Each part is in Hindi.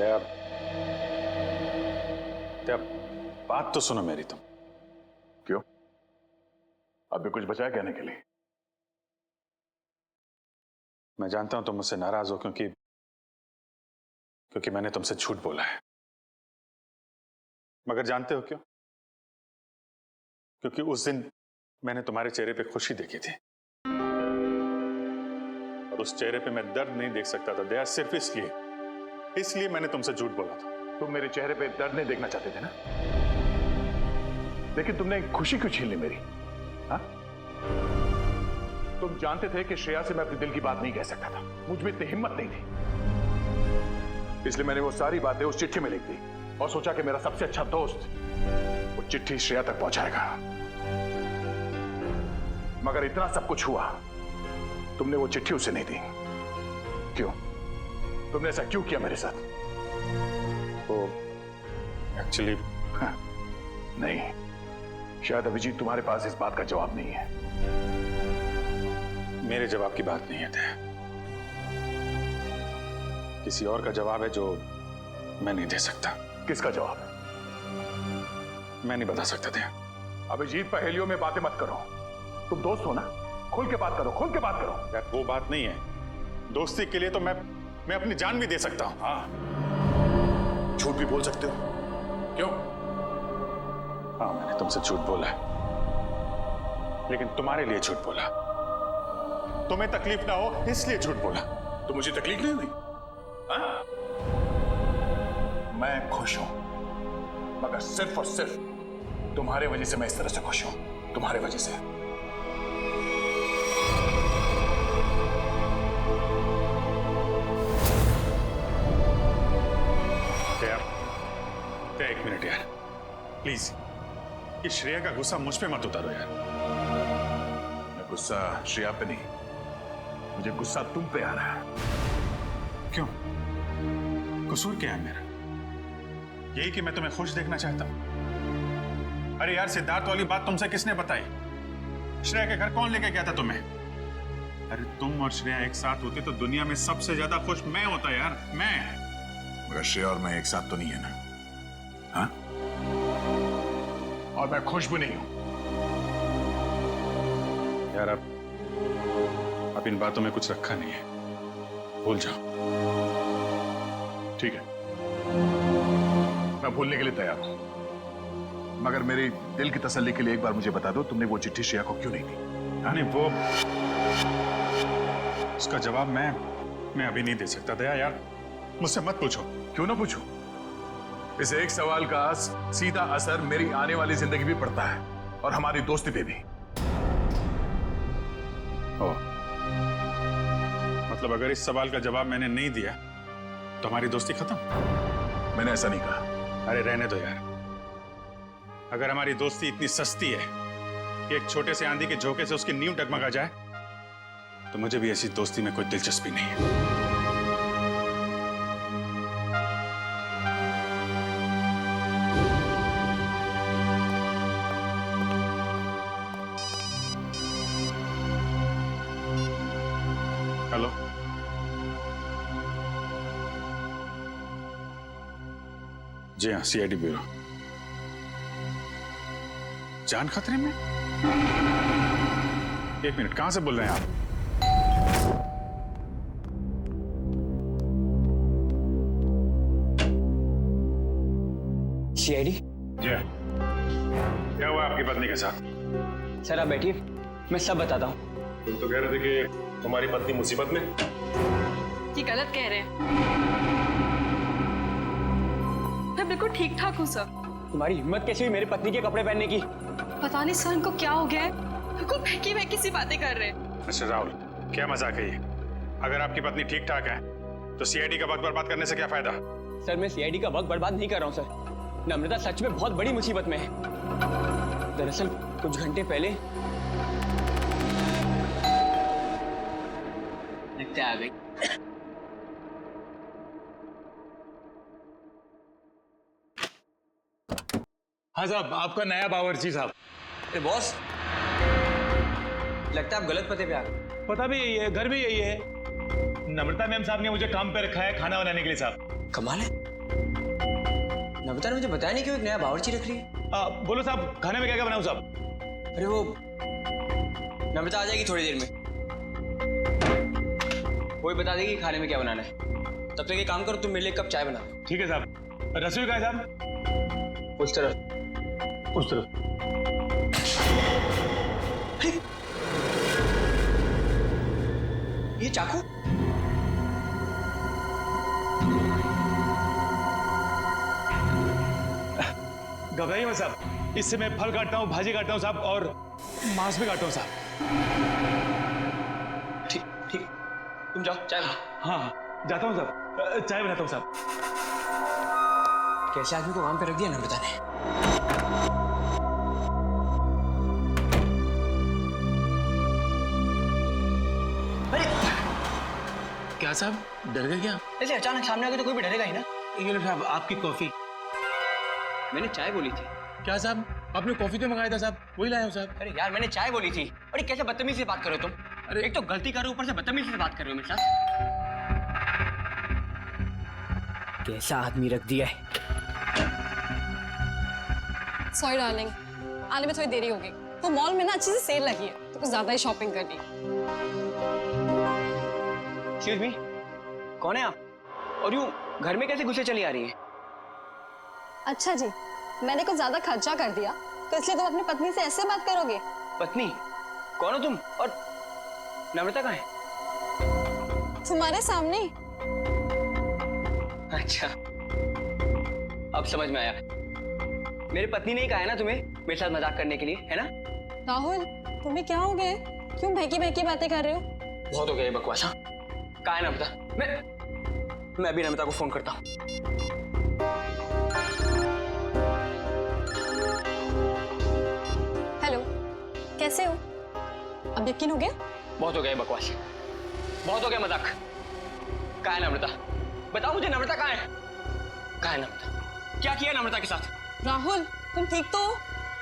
दया, बात तो सुनो मेरी तुम। क्यों? अब भी कुछ बचा है कहने के लिए? मैं जानता हूं तुम मुझसे नाराज हो क्योंकि मैंने तुमसे झूठ बोला है, मगर जानते हो क्यों? क्योंकि उस दिन मैंने तुम्हारे चेहरे पे खुशी देखी थी और उस चेहरे पे मैं दर्द नहीं देख सकता था दया, सिर्फ इसलिए मैंने तुमसे झूठ बोला था। तुम मेरे चेहरे पे दर्द नहीं देखना चाहते थे ना, लेकिन तुमने खुशी क्यों छीन ली मेरी? हाँ? तुम जानते थे कि श्रेया से मैं अपने दिल की बात नहीं कह सकता था, मुझ में इतनी हिम्मत नहीं थी, इसलिए मैंने वो सारी बातें उस चिट्ठी में लिख दी और सोचा कि मेरा सबसे अच्छा दोस्त वो चिट्ठी श्रेया तक पहुंचाएगा। मगर इतना सब कुछ हुआ, तुमने वो चिट्ठी उसे नहीं दी। क्यों? तुमने ऐसा क्यों किया मेरे साथ? वो एक्चुअली नहीं, शायद अभिजीत तुम्हारे पास इस बात का जवाब नहीं है। मेरे जवाब की बात नहीं है दया, किसी और का जवाब है जो मैं नहीं दे सकता। किसका जवाब है? मैं नहीं बता सकता दया। अभिजीत, पहेलियों में बातें मत करो, तुम दोस्त हो ना, खुल के बात करो, खुल के बात करो। यार वो बात नहीं है, दोस्ती के लिए तो मैं अपनी जान भी दे सकता हूं। हाँ, झूठ भी बोल सकते हो। क्यों? हाँ, मैंने तुमसे झूठ बोला है, लेकिन तुम्हारे लिए झूठ बोला, तुम्हें तकलीफ ना हो इसलिए झूठ बोला। तो मुझे तकलीफ नहीं हुई? हाँ? मैं खुश हूं, मगर सिर्फ और सिर्फ तुम्हारे वजह से मैं इस तरह से खुश हूं, तुम्हारे वजह से। एक मिनट यार, प्लीज, ये श्रेया का गुस्सा मुझ पे मत उतारो यार। मैं गुस्सा श्रेया पे नहीं, मुझे गुस्सा तुम पे आ रहा है। क्यों? कसूर क्या है मेरा? यही कि मैं तुम्हें खुश देखना चाहता हूं। अरे यार, सिद्धार्थ वाली बात तुमसे किसने बताई? श्रेया के घर कौन लेके गया था तुम्हें? अरे तुम और श्रेया एक साथ होते तो दुनिया में सबसे ज्यादा खुश मैं होता यार, मैं। मगर श्रेया और मैं एक साथ तो नहीं है ना? हाँ? और मैं खुश भी नहीं हूं। यार अब इन बातों में कुछ रखा नहीं है, भूल जाओ। ठीक है, मैं भूलने के लिए तैयार हूं, मगर मेरी दिल की तसल्ली के लिए एक बार मुझे बता दो, तुमने वो चिट्ठी श्रेया को क्यों नहीं दी? नहीं, वो उसका जवाब मैं अभी नहीं दे सकता दया यार, मुझसे मत पूछो। क्यों ना पूछो? इस एक सवाल का सीधा असर मेरी आने वाली जिंदगी भी पड़ता है और हमारी दोस्ती पे भी। मतलब अगर इस सवाल का जवाब मैंने नहीं दिया तो हमारी दोस्ती खत्म? मैंने ऐसा नहीं कहा। अरे रहने दो यार, अगर हमारी दोस्ती इतनी सस्ती है कि एक छोटे से आंधी के झोंके से उसकी नींव डगमगा जाए, तो मुझे भी ऐसी दोस्ती में कोई दिलचस्पी नहीं है। हेलो, जी हाँ, सीआईडी ब्यूरो। जान खतरे में? एक मिनट, कहां से बोल रहे हैं आप? सीआईडी? जी, क्या हुआ आपकी पत्नी के साथ? सर आप बैठिए, मैं सब बताता हूँ। तुम तो कह रहे थे कि तुम्हारी पत्नी मुसीबत में। ये गलत कह रहे हैं, मैं बिल्कुल ठीक ठाक हूँ सर। तुम्हारी हिम्मत कैसी हुई मेरी पत्नी के कपड़े पहनने की? पता नहीं सर, इनको क्या हो गया है, बिल्कुल बहकी बहकी सी बातें कर रहे हैं। मिस्टर राहुल, क्या मजाक है ये? अगर आपकी पत्नी ठीक ठाक है तो सीआईडी का वक्त बर्बाद करने से क्या फायदा? सर मैं सीआईडी का वक्त बर्बाद नहीं कर रहा हूँ सर, नम्रता सच में बहुत बड़ी मुसीबत में है। दरअसल कुछ घंटे पहले लगता आ गई। हाँ साहब, आपका नया बावर्ची साहब। अरे बॉस, लगता है आप गलत पते पे आ गए। पता भी यही है, घर भी यही है। नम्रता मैम साहब ने मुझे काम पे रखा है खाना बनाने के लिए साहब। कमाल है, नमिता ने मुझे बताया नहीं क्यों एक नया बावर्ची रख रही है। बोलो साहब, खाने में क्या क्या बनाऊं साहब? अरे वो नमिता आ जाएगी थोड़ी देर में, वही बता देगी खाने में क्या बनाना है। तब तक एक काम करो, तुम मेरे लिए एक कप चाय बना दो। ठीक है साहब। रसोई कहाँ है साहब? उस तरफ। उस तरफ। ये चाकू? घबराइए मत साहब, इससे मैं फल काटता हूँ, भाजी काटता हूँ साहब, और मांस भी काटता हूँ साहब। ठीक ठीक, तुम जाओ चाय बना। हाँ जाता हूँ साहब, चाय बनाता हूँ साहब। कैसे आदमी को काम पे रख दिया नमिता ने। क्या साहब, डर गए क्या? ऐसे अचानक सामने आ गए तो कोई भी डरेगा ही ना। ये लो साहब आपकी कॉफी। मैंने चाय बोली थी। क्या साहब, आपने कॉफी तो मंगाया था साहब, वही लाया हूँ साहब। अरे यार मैंने चाय बोली थी। अरे कैसे बदतमीजी से बात कर रहे हो तुम? अरे एक तो गलती कर रहे हो, ऊपर से बदतमीजी से बात कर रहे हो मेरे साथ। कैसा आदमी रख दिया है। सॉरी डार्लिंग, आने में थोड़ी देरी हो गई। तो मॉल में ना अच्छी सी सेल लगी है, तो कुछ ज्यादा ही शॉपिंग करनी। एक्सक्यूज मी, कौन है आप? और यूं घर में कैसे घुसे चली आ रही है? अच्छा जी, मैंने कुछ ज्यादा खर्चा कर दिया, तो इसलिए तुम अपनी पत्नी से ऐसे बात करोगे? पत्नी? कौन हो तुम? और नम्रता कहाँ है? तुम्हारे सामने। अच्छा, अब समझ में आया। मेरी पत्नी ने ही कहा है ना तुम्हें मेरे साथ मजाक करने के लिए, है ना? राहुल, तुम्हें क्या हो गया? क्यों बहकी बहकी बातें कर रहे हो? बहुत हो गया ये बकवास। हाँ, कहाँ है नम्रता? मैं अभी नम्रता को फोन करता हूँ। हेलो, कैसे हो? अब यकीन हो गया? बहुत हो गया ये बकवास, बहुत हो गया मजाक। कहाँ है नम्रता? बताओ मुझे, नम्रता कहाँ है? कहाँ है नम्रता? क्या किया नम्रता के साथ? राहुल, तुम ठीक तो हो?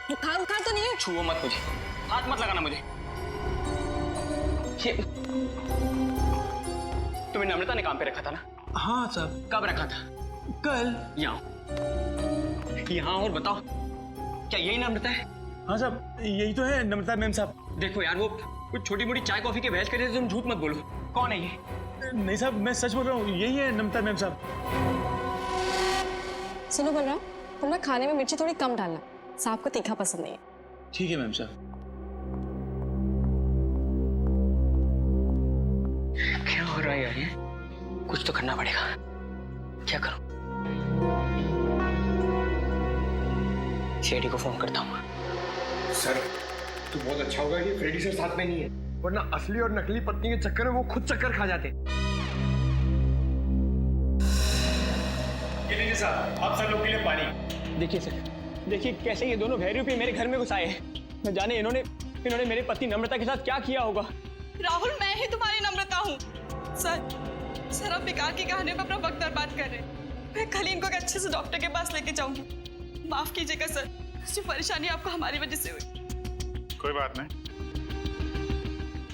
बुखार उखार तो नहीं है? छुओ मत मुझे, हाथ मत लगाना मुझे। ये तुम्हें नम्रता ने काम पे रखा था ना? हाँ साहब। कब रखा था? कल। यहाँ और बताओ, क्या यही नम्रता है? हाँ साहब, यही तो है नम्रता मैम साहब। देखो यार, वो कुछ छोटी मोटी चाय कॉफी के बहस कर रहे थे, तुम झूठ मत बोलो। कौन है ये? नहीं साहब, मैं सच बोल रहा हूँ, यही है नम्रता मैम साहब। सुनो बलराम, तुम ना खाने में मिर्ची थोड़ी कम डालना, साहब को तीखा पसंद नहीं है। ठीक है मैम साहब। क्या हो रहा है यार, ये कुछ तो करना पड़ेगा। क्या करूं? शेडी को फोन करता हूँ। सर, तो बहुत अच्छा होगा कि फ्रेडी सर साथ में नहीं है, वरना असली और नकली पत्नी के चक्कर में वो खुद चक्कर खा जाते। ये लीजिए साहब, आप सब लोग के लिए पानी। देखिए सर, देखिए कैसे ये दोनों भैरवी मेरे घर में घुस आए हैं। न जाने इन्होंने मेरी पत्नी नम्रता के साथ क्या किया होगा। राहुल, मैं ही तुम्हारी नम्रता हूँ। सर आप बेकार की कहानियों में अपना वक्त बर्बाद कर रहे हैं। मैं कल इनको एक अच्छे से डॉक्टर के पास लेके जाऊंगी। माफ कीजिएगा सर, जो परेशानी आपको हमारी वजह से हुई। कोई बात नहीं,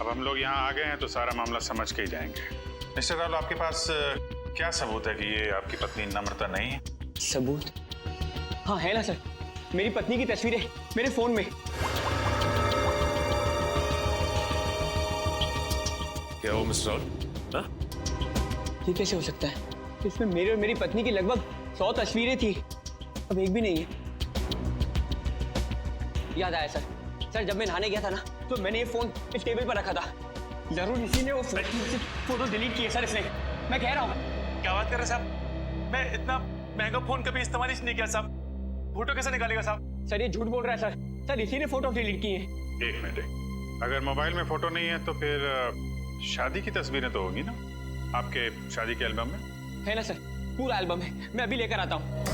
अब हम लोग यहाँ आ गए हैं तो सारा मामला समझ के ही जाएंगे। मिस्टर राहुल, आपके पास क्या सबूत है कि ये आपकी पत्नी नम्रता नहीं है? सबूत? हाँ है ना सर, मेरी पत्नी की तस्वीरें मेरे फोन में। क्या हो मिस्टर राहुल? हाँ? ये कैसे हो सकता है? इसमें मेरे और मेरी पत्नी की लगभग 100 तस्वीरें थी, अब एक भी नहीं है। याद आया सर, जब मैं नहाने गया था ना, तो मैंने ये फोन इस टेबल पर रखा था। जरूर इसी ने वो फोटो डिलीट किए सर, इसने। मैं कह रहा हूँ। क्या बात कर रहे साहब? मैं इतना महंगा फोन कभी इस्तेमाल ही नहीं किया साहब। फोटो कैसे निकालेगा साहब? सर ये झूठ बोल रहा है सर, इसी ने फोटो डिलीट की है। एक मिनट, अगर मोबाइल में फोटो नहीं है तो फिर शादी की तस्वीरें तो होगी ना आपके शादी के एल्बम में? है ना सर, पूरा एल्बम है, मैं अभी लेकर आता हूँ।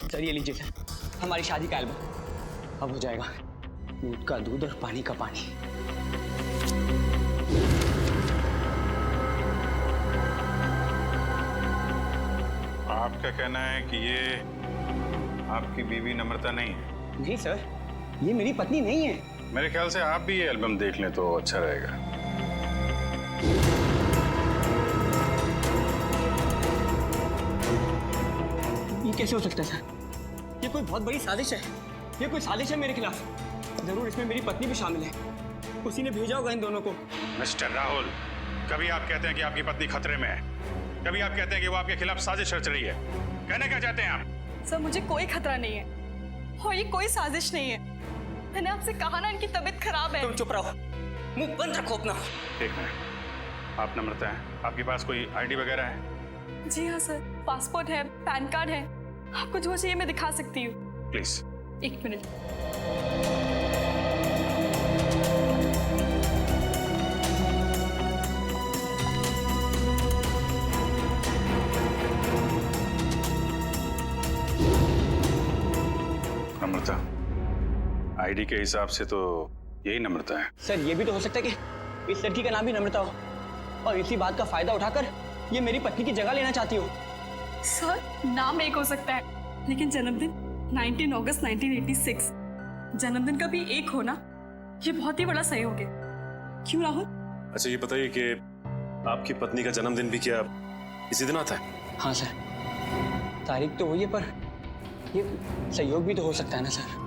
सर ये लीजिए सर, हमारी शादी का एल्बम। अब हो जाएगा दूध का दूध और पानी का पानी। आपका कहना है कि ये आपकी बीवी नम्रता नहीं है? नहीं सर, ये मेरी पत्नी नहीं है। मेरे ख्याल से आप भी ये एल्बम देख लें तो अच्छा रहेगा। ये कैसे हो सकता है सर? ये कोई बहुत बड़ी साजिश है। ये कोई साजिश है मेरे खिलाफ। जरूर इसमें मेरी पत्नी भी शामिल है। उसी ने भेजा होगा इन दोनों को। मिस्टर राहुल, कभी आप कहते हैं कि आपकी पत्नी खतरे में है, कभी आप कहते हैं कि वो आपके खिलाफ साजिश रच रही है। कहना क्या चाहते हैं आप? सर मुझे कोई खतरा नहीं है और ये कोई साजिश नहीं है। मैंने आपसे कहा ना इनकी तबीयत खराब है। तुम चुप रहो, मुंह बंद रखो अपना। एक मिनट, आप नम्रता हैं, आपके पास कोई आईडी वगैरह है? जी हाँ सर, पासपोर्ट है, पैन कार्ड है। आपको जो चाहिए मैं दिखा सकती हूँ। प्लीज। एक मिनट। नम्रता, आईडी के हिसाब से तो यही नम्रता है। सर ये भी तो हो सकता है कि इस लड़की का नाम भी नम्रता हो और इसी बात का फायदा उठाकर ये मेरी पत्नी की जगह लेना चाहती हो। सर नाम एक हो सकता है लेकिन जन्मदिन 19 अगस्त 1986 जन्मदिन का भी एक होना ये बहुत ही बड़ा सहयोग है। क्यों राहुल? अच्छा ये बताइए कि आपकी पत्नी का जन्मदिन भी क्या इसी दिन आता है? हाँ सर, तारीख तो वही है पर ये सहयोग भी तो हो सकता है ना सर।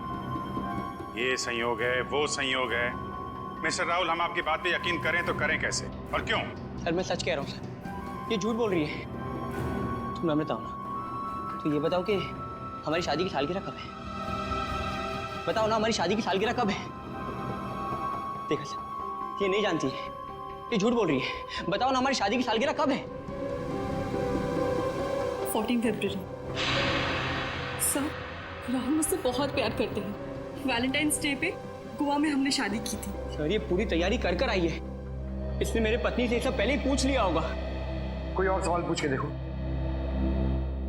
ये संयोग है, वो संयोग है। मिस्टर राहुल, हम आपकी बात पे यकीन करें तो करें कैसे और क्यों? सर मैं सच कह रहा हूँ सर, ये झूठ बोल रही है। तुम नम्रता हो ना, तो ये बताओ कि हमारी शादी की सालगिरह कब है? बताओ ना हमारी शादी की सालगिरह कब है? देखा सर, ये नहीं जानती है, ये झूठ बोल रही है। बताओ ना हमारी शादी की सालगिरह कब है? 14 फरवरी। सर राहुल मुझसे बहुत प्यार करते हैं। वैलेंटाइंस डे पे गोवा में हमने शादी की थी। सर ये पूरी तैयारी कर कर आई है। इसने मेरे पत्नी से ये सब पहले ही पूछ लिया होगा। कोई और सवाल पूछ के देखो।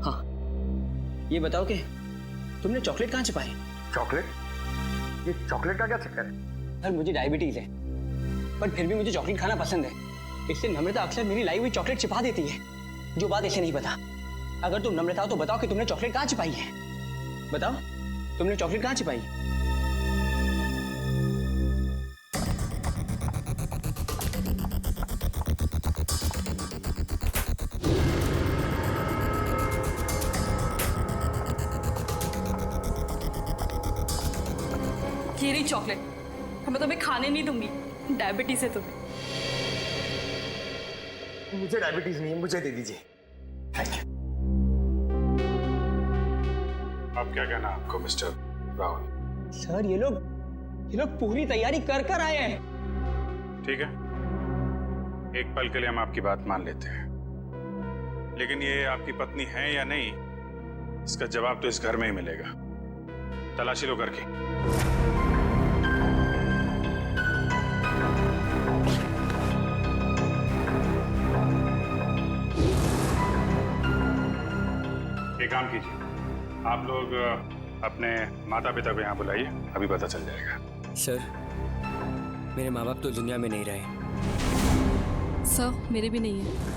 हाँ, ये बताओ कि तुमने चॉकलेट कहाँ छिपाई? चॉकलेट? ये चॉकलेट का क्या चक्कर है? सर मुझे डायबिटीज है पर फिर भी मुझे चॉकलेट खाना पसंद है। इससे नम्रता अक्सर मेरी लाई हुई चॉकलेट छिपा देती है, जो बात इसे नहीं पता। अगर तुम नम्रता हो तो बताओ कि तुमने चॉकलेट कहाँ छिपाई है? बताओ तुमने चॉकलेट कहाँ छिपाई? ये रही चॉकलेट। मैं तुम्हें खाने नहीं दूंगी, डायबिटीज है तुम्हें। मुझे डायबिटीज नहीं है, मुझे दे दीजिए। Thank you. अब क्या कहना आपको मिस्टर राहुल? सर ये लोग पूरी तैयारी कर कर आए हैं। ठीक है, एक पल के लिए हम आपकी बात मान लेते हैं, लेकिन ये आपकी पत्नी है या नहीं, इसका जवाब तो इस घर में ही मिलेगा। तलाशी लो घर की। एक काम कीजिए, आप लोग अपने माता पिता को यहाँ बुलाइए, अभी पता चल जाएगा। सर मेरे माँ बाप तो दुनिया में नहीं रहे। सर मेरे भी नहीं है।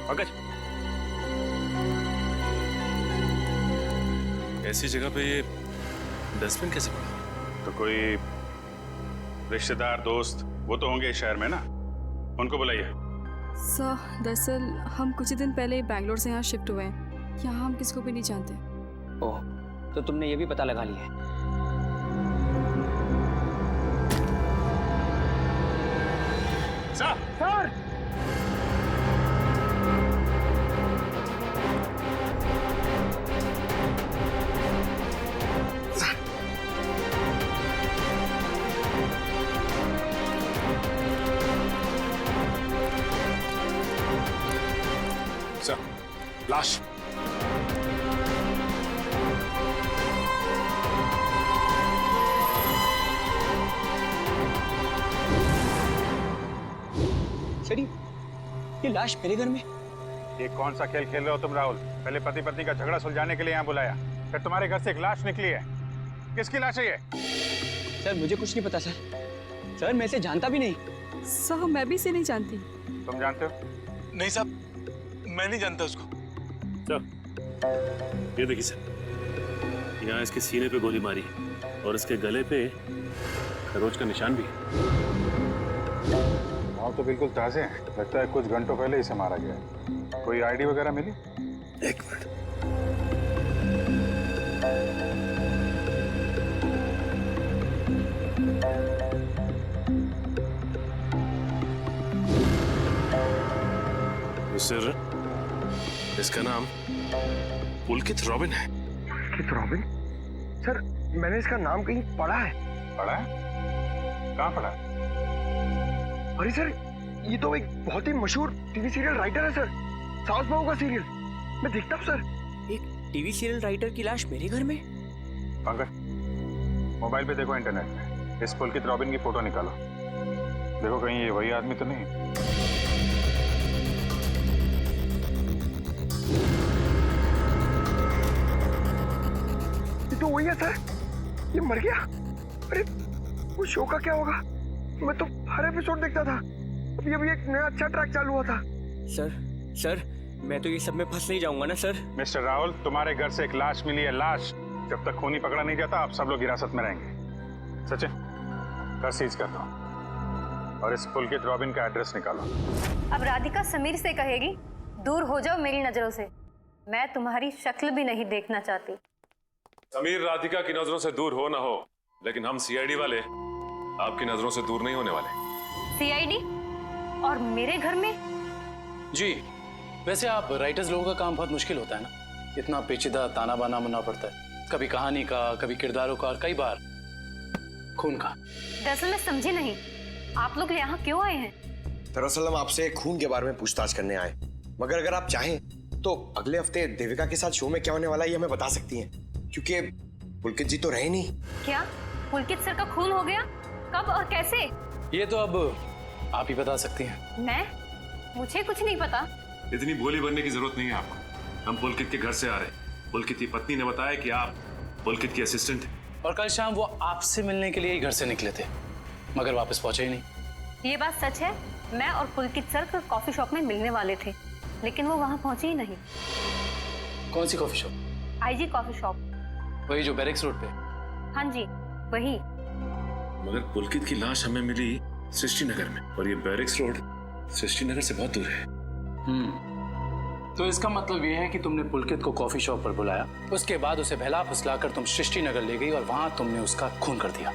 पंकज, ऐसी जगह पे ये डस्टबिन कैसे पड़ा? तो कोई रिश्तेदार दोस्त वो तो होंगे इस शहर में ना, उनको बुलाइए। सर दरअसल हम कुछ ही दिन पहले बैंगलोर से यहाँ शिफ्ट हुए हैं। यहाँ हम किसको भी नहीं जानते। ओह, तो तुमने ये भी पता लगा लिया है? सर! सर, लाश। सर ये लाश मेरे घर में? ये कौन सा खेल खेल रहे हो तुम राहुल? पहले पति पत्नी का झगड़ा सुलझाने के लिए यहाँ बुलाया, फिर तुम्हारे घर से एक लाश निकली है। किसकी लाश है ये? सर मुझे कुछ नहीं पता सर मैं इसे जानता भी नहीं। साहब मैं भी इसे नहीं जानती। तुम जानते हो? नहीं साहब, मैं नहीं जानता उसको। सर ये देखिए सर, यहाँ इसके सीने पे गोली मारी और इसके गले पे खरोच का निशान भी है। और तो बिल्कुल ताजे हैं, लगता है कुछ घंटों पहले इसे मारा गया है। कोई आईडी वगैरह मिली? एक मिनट। सर इसका नाम पुलकित रॉबिन है। पुलकित रॉबिन? सर मैंने इसका नाम कहीं पढ़ा है। पढ़ा है? कहाँ पढ़ा? अरे सर ये तो एक बहुत ही मशहूर टीवी सीरियल राइटर है सर, सास बहू का सीरियल। मैं देखता हूँ सर। एक टीवी सीरियल राइटर की लाश मेरे घर में? पंकज मोबाइल पे देखो, इंटरनेट में इस पुलकित रॉबिन की फोटो निकालो, देखो कहीं ये वही आदमी तो नहीं। ये तो वही है सर, ये मर गया। अरे वो शो का क्या होगा? मैं तो हर एपिसोड देखता था, अभी एक नया अच्छा ट्रैक चालू हुआ था। सर मैं तो ये सब में फंस नहीं जाऊंगा ना सर? मिस्टर राहुल, तुम्हारे घर से एक लाश मिली है, लाश। जब तक खूनी पकड़ा नहीं जाता आप सब लोग हिरासत में रहेंगे। सचिन घर सीज कर दो और इस पुलकित रॉबिन का एड्रेस निकालो। अब राधिका समीर से कहेगी दूर हो जाओ मेरी नजरों से, मैं तुम्हारी शक्ल भी नहीं देखना चाहती। समीर राधिका की नजरों से दूर हो ना हो, लेकिन हम सीआईडी वाले आपकी नजरों से दूर नहीं होने वाले। सीआईडी? और मेरे घर में? जी वैसे आप राइटर्स लोगों का काम बहुत मुश्किल होता है ना, इतना पेचीदा ताना बाना बनना पड़ता है, कभी कहानी का, कभी किरदारों का और कई बार खून का। दरअसल मैं समझी नहीं, आप लोग यहाँ क्यों आए हैं? दरअसल हम आपसे खून के बारे में पूछताछ करने आए, मगर अगर आप चाहें तो अगले हफ्ते देविका के साथ शो में क्या होने वाला है ये हमें बता सकती हैं, क्योंकि पुलकित जी तो रहे नहीं। क्या पुलकित सर का खून हो गया? कब और कैसे? ये तो अब आप ही बता सकती हैं। मैं? मुझे कुछ नहीं पता। इतनी भोली बनने की जरूरत नहीं है आपको, हम पुलकित के घर से आ रहे हैं। पुलकित की पत्नी ने बताया कि आप पुलकित की असिस्टेंट हैं। और कल शाम वो आपसे मिलने के लिए ही घर से निकले थे, मगर वापस पहुंचे ही नहीं। ये बात सच है, मैं और पुलकित सर कॉफी शॉप में मिलने वाले थे, लेकिन वो वहाँ पहुंचे ही नहीं। कौन सी coffee shop? IG coffee shop. वही जो बैरिक्स रोड पे? हाँ जी वही। मगर पुलकित की लाश हमें मिली सृष्टि नगर में, और ये बैरिक्स रोड सृष्टि नगर से बहुत दूर है। तो इसका मतलब ये है कि तुमने पुलकित को कॉफी शॉप पर बुलाया, उसके बाद उसे बहला फुसलाकर तुम सृष्टि नगर ले गई और वहां तुमने उसका खून कर दिया।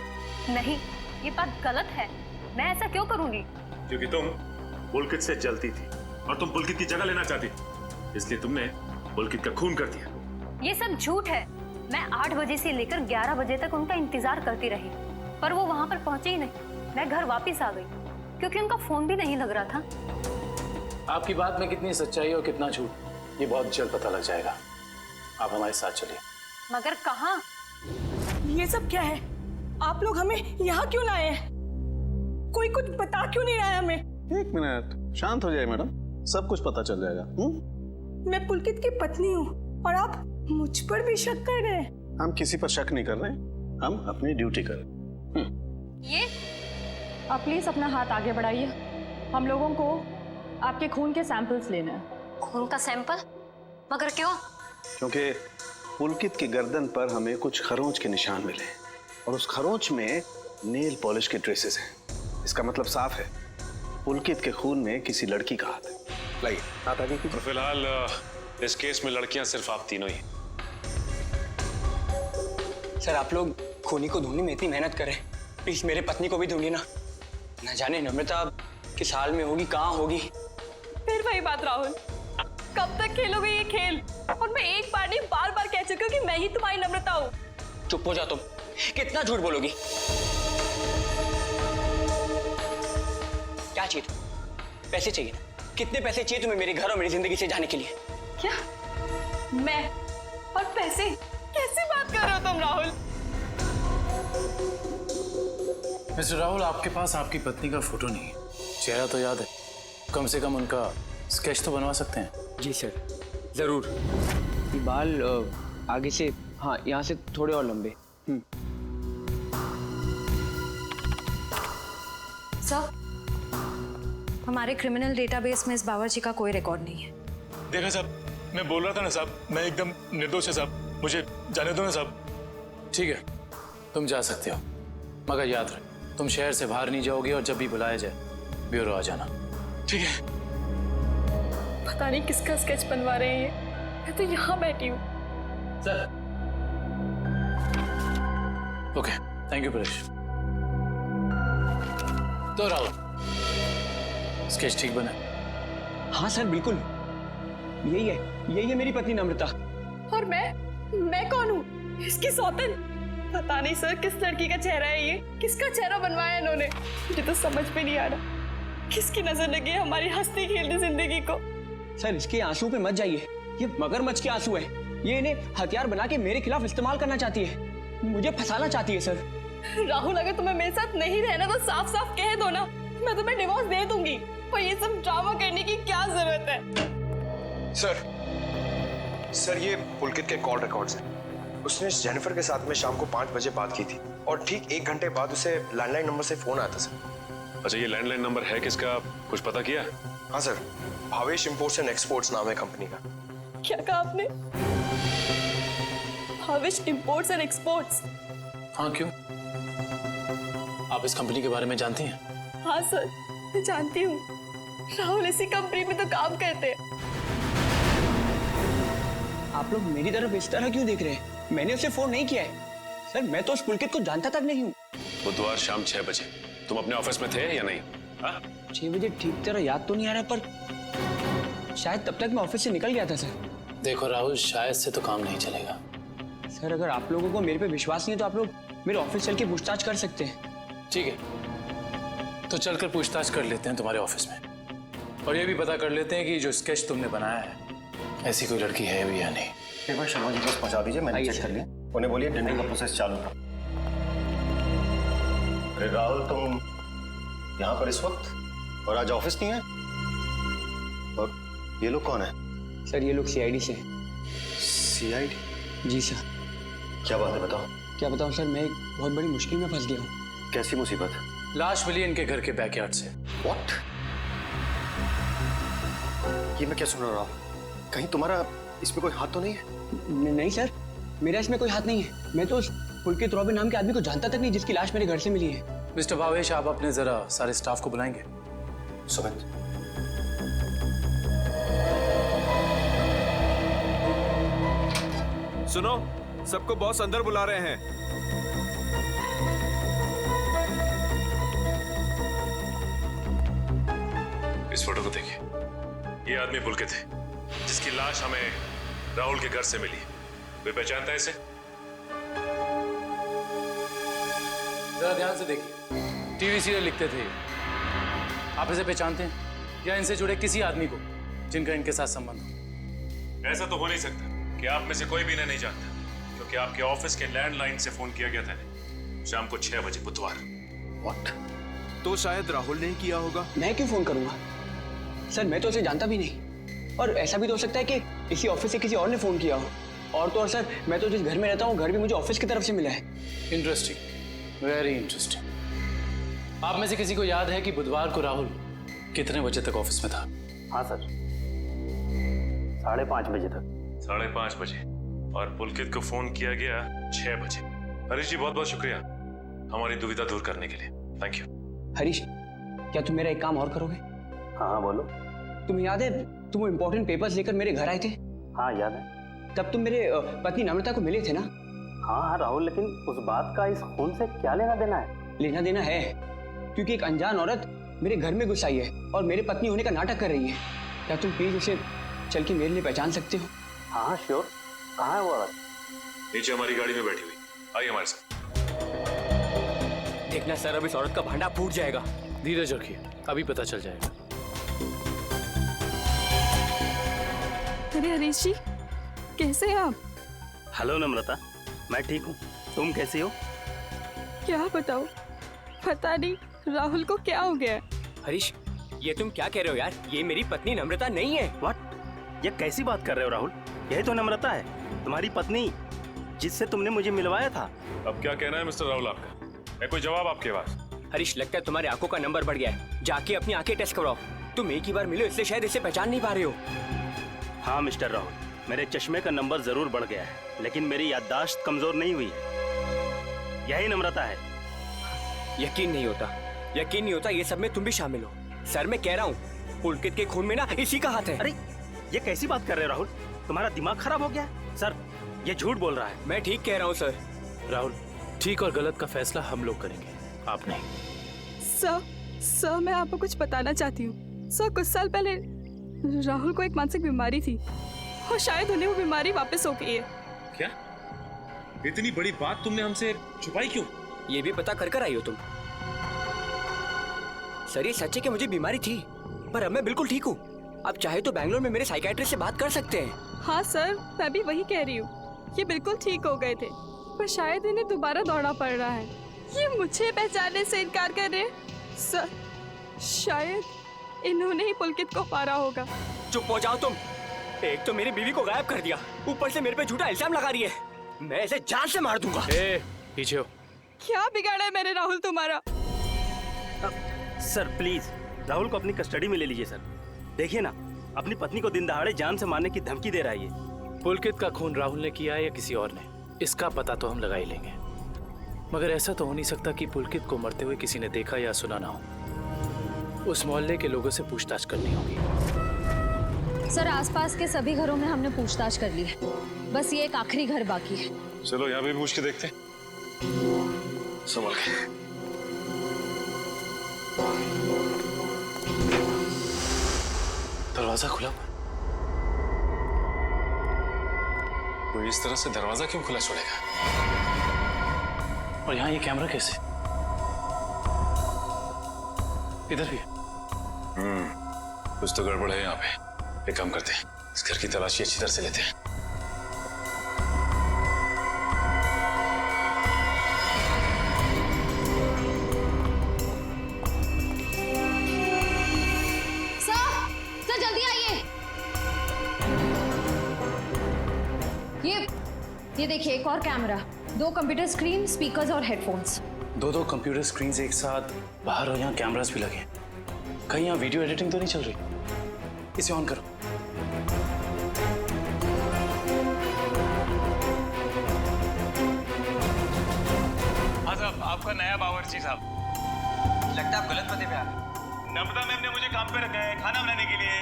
नहीं, ये बात गलत है, मैं ऐसा क्यों करूंगी? क्योंकि तुम पुलकित से जलती थी और तुम पुलकित की जगह लेना चाहती थी, इसलिए तुमने पुलकित का खून कर दिया। ये सब झूठ है। मैं 8 बजे से लेकर 11 बजे तक उनका इंतजार करती रही, पर वो वहां पर पहुंचे ही नहीं। मैं घर वापस आ गई क्योंकि उनका फोन भी नहीं लग रहा था। आपकी बात में कितनी सच्चाई और कितना झूठ ये बहुत जल्द पता लग जाएगा। आप हमारे साथ चलिए। मगर कहाँ? ये सब क्या है? आप लोग हमें यहाँ क्यों लाए हैं? कोई कुछ बता क्यों नहीं रहा है हमें? एक मिनट, शांत हो जाए मैडम, सब कुछ पता चल जाएगा। मैं पुलकित की पत्नी हूँ और आप मुझ पर भी शक कर रहे हैं? हम किसी पर शक नहीं कर रहे, हम अपनी ड्यूटी कर रहे हैं। ये आप प्लीज अपना हाथ आगे बढ़ाइए, हम लोगों को आपके खून के सैंपल्स लेने हैं। खून का सैंपल? मगर क्यों? क्योंकि पुलकित की गर्दन पर हमें कुछ खरोंच के निशान मिले और उस खरोंच में नेल पॉलिश के ट्रेसेस हैं। इसका मतलब साफ है, पुलकित के खून में किसी लड़की का हाथ है। लाइए हाथ आगे कीजिए। फिलहाल इस केस में लड़कियां सिर्फ आप तीनों ही। सर आप लोग खूनी को ढूंढने में इतनी मेहनत करें, प्लीज मेरे पत्नी को भी ढूंढिए ना। न जाने नम्रता किस हाल में होगी, कहाँ होगी। फिर वही बात राहुल, कब तक खेलोगे ये खेल? और मैं एक बार नहीं बार बार कह चुकी हूँ कि मैं ही तुम्हारी नम्रता हूँ। चुप हो जाओ तुम, कितना झूठ बोलोगी? क्या चाहिए तुम्हें? पैसे चाहिए ना? कितने पैसे चाहिए तुम्हें मेरे घर और मेरी जिंदगी से जाने के लिए? क्या? मैं और पैसे? कैसी बात कर रहे हो तुम राहुल? मिस्टर राहुल, आपके पास आपकी पत्नी का फोटो नहीं है, चेहरा तो याद है, कम से कम उनका स्केच तो बनवा सकते हैं। जी सर जरूर। ये बाल आगे से, हाँ यहाँ से थोड़े और लंबे। सर, हमारे क्रिमिनल डेटाबेस में इस बावर्ची का कोई रिकॉर्ड नहीं है। देखा साहब, मैं बोल रहा था ना साहब, मैं एकदम निर्दोष है साहब, मुझे जाने दो ना साहब। ठीक है, तुम जा सकते हो, मगर याद रख तुम शहर से बाहर नहीं जाओगे और जब भी बुलाया जाए ब्यूरो आ जाना। ठीक है। पता नहीं किसका स्केच बनवा रहे हैं ये, मैं तो यहाँ बैठी हूँ। Sir. Okay, thank you Paresh. तो राहुल, स्केच ठीक बना? हाँ सर, बिल्कुल यही है मेरी पत्नी नम्रता। और मैं कौन हूँ? इसकी सौतन? पता नहीं सर किस लड़की का चेहरा है ये, किसका चेहरा बनवाया इन्होंने, मुझे तो समझ में नहीं आ रहा। किसकी नजर लगी है हमारी हंसती खेलती जिंदगी को। सर, इसके आंसू पे मत जाइए, ये मगरमच्छ के आंसू है। ये इन्हें हथियार बना के मेरे खिलाफ इस्तेमाल करना चाहती है, मुझे फंसाना चाहती है। सर राहुल, अगर तुम्हें मेरे साथ नहीं रहना तो साफ साफ कह दो ना, मैं तुम्हें डिवोर्स दे दूंगी। और ये सब ड्रामा करने की क्या जरूरत है? सर ये पुलकित के कॉल रिकॉर्ड्स हैं। उसने जेनिफर के साथ में शाम को 5 बजे बात की थी और ठीक 1 घंटे बाद उसे लैंडलाइन नंबर से फोन आया था सर। अच्छा, ये लैंडलाइन नंबर है किसका, कुछ पता किया? हाँ sir, Bhavesh imports and exports नाम है कंपनी का। क्या कहा आपने? Bhavesh imports and exports? हाँ, क्यों? आप इस कंपनी के बारे में जानती हैं? हाँ सर, मैं जानती हूँ। राहुल इसी कंपनी में तो काम करते हैं। आप लोग मेरी तरफ इस तरह क्यों देख रहे हैं? मैंने उसे फोन नहीं किया है सर, मैं तो उस पुलकित को जानता तक नहीं हूँ। बुधवार शाम 6 बजे तुम अपने ऑफिस में थे या नहीं? 6 बजे ठीक तरह याद तो नहीं आ रहा, पर शायद तब तक मैं ऑफिस से निकल गया था सर। देखो राहुल, शायद से तो काम नहीं चलेगा। सर, अगर आप लोगों को मेरे पे विश्वास नहीं है तो आप लोग मेरे ऑफिस चल के पूछताछ कर सकते हैं। ठीक है, तो चलकर पूछताछ कर लेते हैं तुम्हारे ऑफिस में, और ये भी पता कर लेते हैं कि जो स्केच तुमने बनाया है ऐसी कोई लड़की है भी या नहीं। एक बार शर्मा जी को पहुंचा दीजिए, मैंने चेक कर लिया। उन्हें बोलिए टेंडर का प्रोसेस चालू था। अरे राहुल, तुम यहाँ पर इस वक्त और आज ऑफिस नहीं है? और ये लोग कौन है? सर, ये लोग सीआईडी से। सीआईडी? जी सर। क्या बात है, बताओ। क्या बताऊं सर, मैं एक बहुत बड़ी मुश्किल में फंस गया हूँ। कैसी मुसीबत? लाश मिली इनके घर के बैकयार्ड से। व्हाट? ये मैं क्या सुन रहा हूँ? कहीं तुम्हारा इसमें कोई हाथ तो नहीं है? नहीं सर, मेरा इसमें कोई हाथ नहीं है। मैं तो उस पुलकित रॉबिन नाम के आदमी को जानता तक नहीं जिसकी लाश मेरे घर से मिली है। मिस्टर भावेश, आप अपने जरा सारे स्टाफ को बुलाएंगे? सुमित, सुनो, सबको बॉस अंदर बुला रहे हैं। इस फोटो को देखिए, ये आदमी पुलकित है जिसकी लाश हमें राहुल के घर से मिली। वे पहचानता है इसे? जरा ध्यान से देखिए, टीवी सीरियल लिखते थे। आप इसे पहचानते हैं या इनसे जुड़े किसी आदमी को जिनका इनके साथ संबंध हो? ऐसा तो हो नहीं सकता कि आप में से कोई भी इन्हें नहीं जानता, क्योंकि आपके ऑफिस के लैंडलाइन से फोन किया गया था शाम को 6 बजे बुधवार। व्हाट? तो शायद राहुल ने किया होगा। मैं क्यों फोन करूंगा सर, मैं तो उसे जानता भी नहीं। और ऐसा भी तो हो सकता है कि इसी ऑफिस से किसी और ने फोन किया हो। और तो और सर, मैं तो जिस घर में रहता हूँ घर भी मुझे ऑफिस की तरफ से मिला है। Interesting, very interesting. आप में से किसी को याद है कि बुधवार को राहुल कितने बजे तक ऑफिस में था? हाँ सर, 5:30 बजे तक। 5:30 बजे, और पुलकित को फोन किया गया 6 बजे। हरीश जी, बहुत बहुत शुक्रिया हमारी दुविधा दूर करने के लिए। Thank you. हरीश, क्या तुम मेरा एक काम और करोगे? हाँ बोलो। तुम्हें याद है तुम वो इम्पोर्टेंट पेपर्स लेकर मेरे घर आए थे? हाँ याद है। तब तुम मेरे पत्नी नम्रता को मिले थे ना? हाँ राहुल, लेकिन उस बात का इस खून से क्या लेना देना है? लेना देना है, क्योंकि एक अनजान औरत मेरे घर में घुस आई है और मेरे पत्नी होने का नाटक कर रही है। क्या तुम प्लीज उसे चल के मेरे लिए पहचान सकते हो? हाँ श्योर। कहाँ है वो औरत? नीचे हमारी गाड़ी में बैठी हुई, आइए हमारे साथ। देखना सर, अब इस औरत का भांडा फूट जाएगा। धीरज रखिए, अभी पता चल जाएगा। अरे हरीश जी, कैसे हैं आप? हेलो नम्रता, मैं ठीक हूँ, तुम कैसी हो? क्या बताओ, पता नहीं राहुल को क्या हो गया। हरीश, ये तुम क्या कह रहे हो यार? ये मेरी पत्नी नम्रता नहीं है। व्हाट? ये कैसी बात कर रहे हो राहुल? यही तो नम्रता है, तुम्हारी पत्नी, जिससे तुमने मुझे मिलवाया था। अब क्या कहना है मिस्टर राहुल आपका? है कोई जवाब आपके पास? हरीश, लगता है तुम्हारी आंखों का नंबर बढ़ गया है। जाके अपनी आंखें टेस्ट करवाओ। तुम एक ही बार मिलो इसलिए शायद इसे पहचान नहीं पा रहे हो। हाँ मिस्टर राहुल, मेरे चश्मे का नंबर जरूर बढ़ गया है, लेकिन मेरी याददाश्त कमजोर नहीं हुई है। यही नम्रता है। यकीन नहीं होता ये सब में तुम भी शामिल हो। सर, मैं कह रहा हूँ पुलकित के खून में ना इसी का हाथ है। अरे ये कैसी बात कर रहे हो राहुल? तुम्हारा दिमाग खराब हो गया है? सर, ये झूठ बोल रहा है। मैं ठीक कह रहा हूँ सर। राहुल, ठीक और गलत का फैसला हम लोग करेंगे, आप नहीं। सर, मैं आपको कुछ बताना चाहती हूँ। सर, कुछ साल पहले राहुल को एक मानसिक बीमारी थी और शायद उन्हें वो बीमारी वापस हो गई है। क्या? इतनी बड़ी बात तुमने हमसे छुपाई क्यों? ये भी पता कर आई हो तुम? सर, ये सच है कि मुझे बीमारी थी, पर अब मैं बिल्कुल ठीक हूँ। अब चाहे तो बैंगलोर में मेरे साइकियाट्रिस्ट से बात कर सकते हैं। हाँ सर, मैं भी वही कह रही हूँ। ये बिल्कुल ठीक हो गए थे, पर शायद इन्हें दोबारा दौड़ना पड़ रहा है। ये मुझे पहचानने से इनकार कर रहे हैं। सर, शायद इन्होंने ही पुलकित को मारा होगा। चुप हो जाओ तुम। एक तो मेरी बीवी को गायब कर दिया, ऊपर से मेरे पे झूठा इल्जाम लगा रही है। मैं इसे जान से मार दूंगा। पीछे हो। क्या बिगाड़ा है मैंने राहुल तुम्हारा? सर प्लीज, राहुल को अपनी कस्टडी में ले लीजिए सर। देखिए ना, अपनी पत्नी को दिन दहाड़े जान से मारने की धमकी दे रहा है ये। पुलकित का खून राहुल ने किया है या किसी और ने, इसका पता तो हम लगा ही लेंगे। मगर ऐसा तो हो नहीं सकता कि पुलकित को मरते हुए किसी ने देखा या सुना ना हो। उस मोहल्ले के लोगों से पूछताछ करनी होगी। सर, आसपास के सभी घरों में हमने पूछताछ कर ली है, बस ये एक आखिरी घर बाकी है। चलो यहाँ भी पूछ के देखते हैं। संभल के। दरवाजा खुला। कोई इस तरह से दरवाजा क्यों खुला छोड़ेगा? और यहाँ ये कैमरा कैसे? इधर भी है। कुछ तो गड़बड़ है यहाँ पे। एक काम करते हैं, इस घर की तलाशी अच्छी तरह से लेते हैं। सर जल्दी आइए। ये देखिए, एक और कैमरा, 2 कंप्यूटर स्क्रीन, स्पीकर्स और हेडफोन्स। दो कंप्यूटर स्क्रीन एक साथ बाहर, और यहाँ कैमरास भी लगे। कहीं यहाँ वीडियो एडिटिंग तो नहीं चल रही? इसे ऑन करो। हाँ साहब, आपका नया बावर्ची साहब। लगता है आप गलत पते पे आ गए। नम्रता मैम ने मुझे काम पे रखा है खाना बनाने के लिए।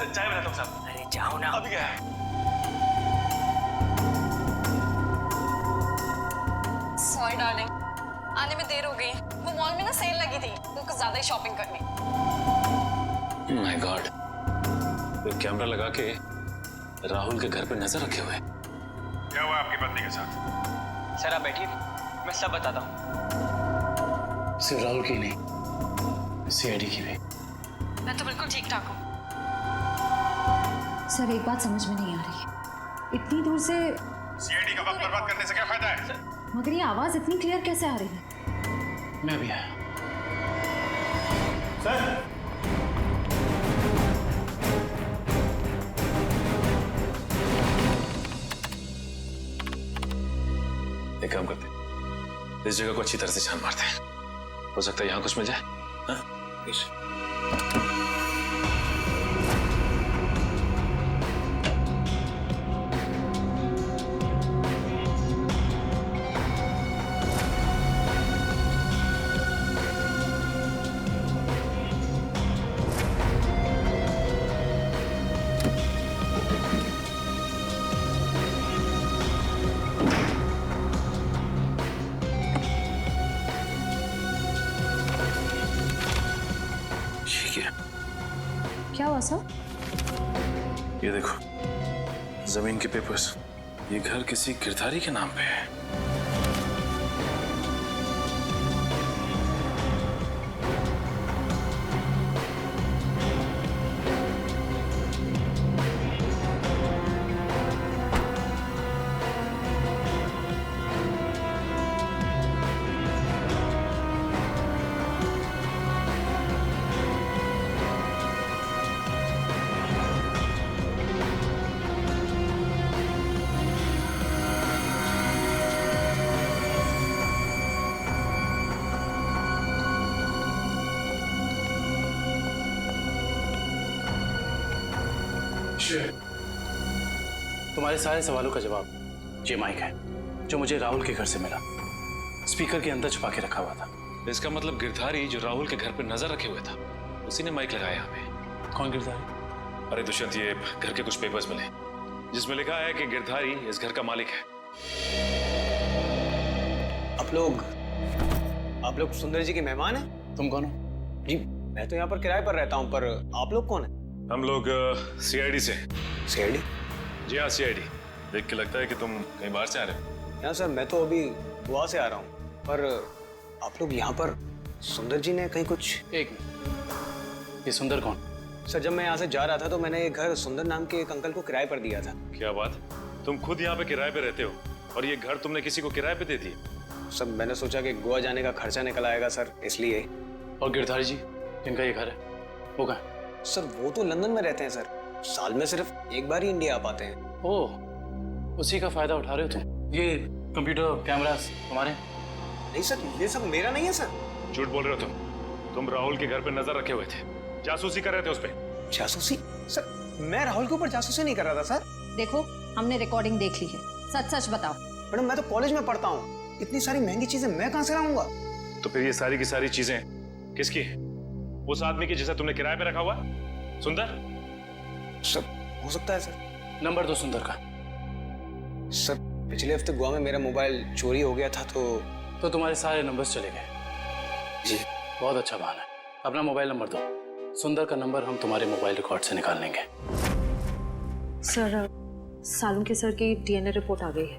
चाय बनाता हूँ साहब। अरे जाओ ना। अभी क्या है? सॉरी डार्लिंग, आने में देर हो गई। वो मॉल में ना सेल लगी थी, तो कुछ ज्यादा ही शॉपिंग करनी। माय गॉड, कोई कैमरा लगा के राहुल के घर पे नजर रखे हुए। क्या हुआ आपकी पत्नी के साथ? सर आप बैठिए, मैं सब बताता हूँ। सिर्फ राहुल की नहीं, सीआईडी की भी। मैं तो बिल्कुल ठीक ठाक हूँ। सर, एक बात समझ में नहीं आ रही है, इतनी दूर से सीआईडी का वक्त बर्बाद करने से क्या फायदा है? मगर ये आवाज इतनी क्लियर कैसे आ रही है? मैं भी आया। सर, एक काम करते हैं, इस जगह को अच्छी तरह से छान मारते हैं। हो सकता है यहाँ कुछ मिल जाए। हाँ? क्या हुआ सर? ये देखो, जमीन के पेपर्स। ये घर किसी गिरधारी के नाम पे है। तुम्हारे सारे सवालों का जवाब ये माइक है जो मुझे राहुल के घर से मिला। स्पीकर के अंदर छुपा के रखा हुआ था। इसका मतलब गिरधारी जो राहुल के घर पर नजर रखे हुए था उसी ने माइक लगाया हमें। कौन गिरधारी? अरे दुष्यंत, ये घर के कुछ पेपर्स मिले जिसमें लिखा है कि गिरधारी इस घर का मालिक है। आप लोग सुंदर जी के मेहमान हैं? तुम कौन हो? जी मैं तो यहाँ पर किराए पर रहता हूँ, पर आप लोग कौन हैं? हम लोग सीआईडी से। सीआईडी? जी हाँ, सीआईडी। देख के लगता है कि तुम कहीं बाहर से आ रहे हो। यहाँ सर मैं तो अभी गोवा से आ रहा हूँ, पर आप लोग यहाँ पर सुंदर जी ने कहीं कुछ। एक मिनट, ये सुंदर कौन? सर जब मैं यहाँ से जा रहा था तो मैंने ये घर सुंदर नाम के एक अंकल को किराए पर दिया था। क्या बात, तुम खुद यहाँ पे किराए पे रहते हो और ये घर तुमने किसी को किराए पे दे दिया? सर मैंने सोचा कि गोवा जाने का खर्चा निकल आएगा सर, इसलिए। और गिरधारी जी जिनका ये घर है वो कहाँ है? सर वो तो लंदन में रहते हैं सर, साल में सिर्फ एक बार ही इंडिया आ पाते हैं। ओह, उसी का फायदा उठा रहे हो तुम? ये कंप्यूटर कैमरास तुम्हारे? नहीं सर, ये सब मेरा नहीं है सर। झूठ बोल रहे हो तुम राहुल के घर पे नजर रखे हुए थे, जासूसी कर रहे थे उस पे। जासूसी? सर मैं राहुल के ऊपर जासूसी नहीं कर रहा था सर। देखो हमने रिकॉर्डिंग देख ली है, सच सच बताओ। मैडम मैं तो कॉलेज में पढ़ता हूँ, इतनी सारी महंगी चीजें मैं कहाँ से लाऊंगा? तो फिर ये सारी की सारी चीजें किसकी है? उस आदमी की जिसे तुमने किराए पे रखा हुआ, सुंदर? सर हो सकता है सर। नंबर दो सुंदर का। सर पिछले हफ्ते गोवा में मेरा मोबाइल चोरी हो गया था तो तुम्हारे सारे नंबर्स चले गए? जी। बहुत अच्छा बहाना है। अपना मोबाइल नंबर दो। सुंदर का नंबर हम तुम्हारे मोबाइल रिकॉर्ड से निकाल लेंगे। सर सालुंके सर की डीएनए रिपोर्ट आ गई है।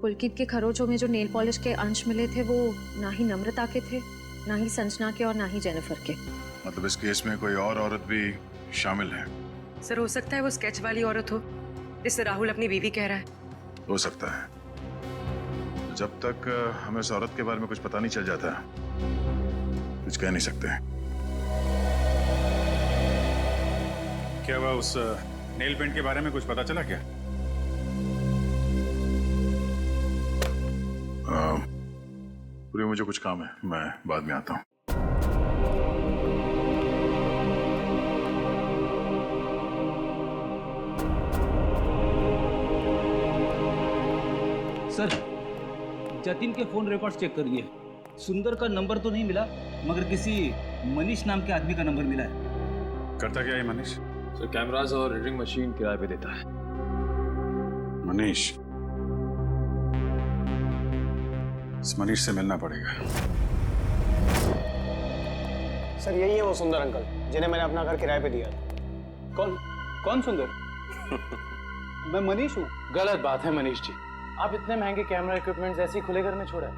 पुलकित के खरोचों में जो नेल पॉलिश के अंश मिले थे वो ना ही नम्रता के थे, ना ही संजना के और ना ही जेनिफर के। मतलब इस केस में कोई और औरत भी शामिल है? सर हो सकता है वो स्केच वाली औरत हो जिससे राहुल अपनी बीवी कह रहा है। हो सकता है। जब तक हमें उस औरत के बारे में कुछ पता नहीं चल जाता कुछ कह नहीं सकते। क्या हुआ, उस नेल पेंट के बारे में कुछ पता चला क्या? पूरी मुझे कुछ काम है, मैं बाद में आता हूँ। सर जतिन के फोन रिकॉर्ड्स चेक करिए। सुंदर का नंबर तो नहीं मिला, मगर किसी मनीष नाम के आदमी का नंबर मिला है। करता क्या है मनीष? सर कैमरास और रीडिंग मशीन किराए पे देता है। मनीष? इस मनीष से मिलना पड़ेगा। सर यही है वो सुंदर अंकल जिन्हें मैंने अपना घर किराए पे दिया था। कौन सुंदर? मैं मनीष हूँ। गलत बात है मनीष जी, आप इतने महंगे कैमरा इक्विपमेंट्स ऐसे ही खुले घर में छोड़ा है।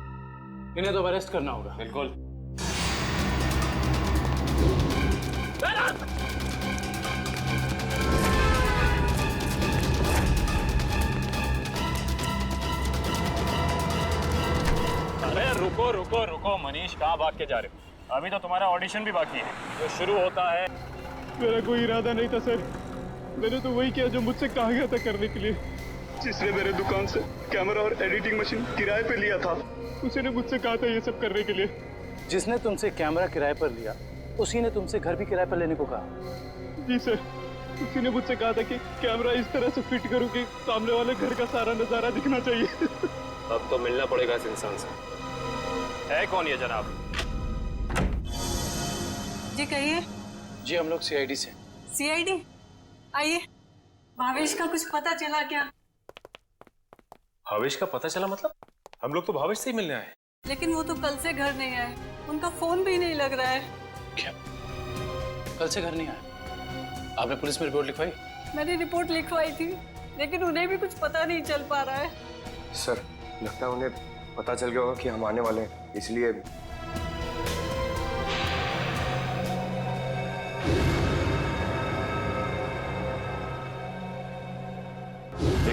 इन्हें तो अरेस्ट करना होगा। बिल्कुल। अरे रुको रुको रुको मनीष, कहाँ भाग के जा रहे हो? अभी तो तुम्हारा ऑडिशन भी बाकी है जो शुरू होता है। मेरा कोई इरादा नहीं था सर, मैंने तो वही किया जो मुझसे कहा गया था करने के लिए। जिसने मेरे दुकान से कैमरा और एडिटिंग मशीन किराए पे लिया था उसी ने मुझसे कहा था ये सब करने के लिए। जिसने तुमसे कैमरा किराए पर लिया उसी ने तुमसे घर भी किराए पर लेने को कहा? जी सर, उसी ने मुझसे कहा था कि कैमरा इस तरह से फिट करूं कि सामने वाले घर का सारा नजारा दिखना चाहिए। अब तो मिलना पड़ेगा इस इंसान से। है कौन ये जनाब? जी कहिए। जी हम लोग सीआईडी से। सीआईडी? आइए। भावेश का कुछ पता चला क्या? भावेश का पता चला? मतलब हम लोग तो भावेश से ही मिलने आए। लेकिन वो तो कल से घर नहीं आए, उनका फोन भी नहीं लग रहा है। क्या कल से घर नहीं आए? आपने पुलिस में रिपोर्ट लिखवाई? मैंने रिपोर्ट लिखवाई थी लेकिन उन्हें भी कुछ पता नहीं चल पा रहा है। सर लगता है उन्हें पता चल गया होगा कि हम आने वाले हैं, इसलिए। एक